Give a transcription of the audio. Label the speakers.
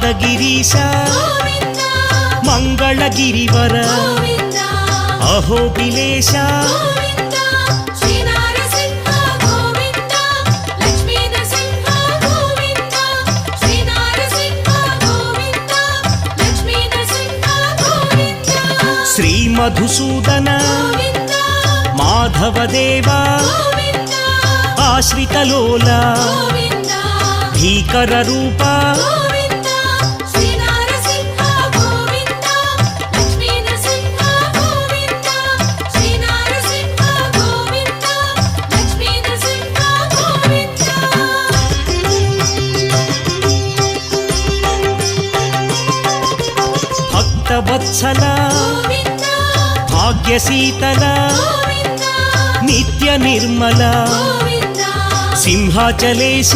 Speaker 1: ನಾದಗಿರೀಶ ಮಂಗಳಗಿರಿವರ ಅಹೋಬಿಲೇಶ ಶ್ರೀ ಮಧುಸೂದನ ಮಾಧವದೇವ ಆಶ್ರಿತಲೋಲ ಭೀಕರ ರೂಪ ಭಕ್ತವತ್ಸಲ ಭಾಗ್ಯಶೀತಲ ನಿತ್ಯ ನಿರ್ಮಲ ಸಿಂಹಾಚಲೇಶ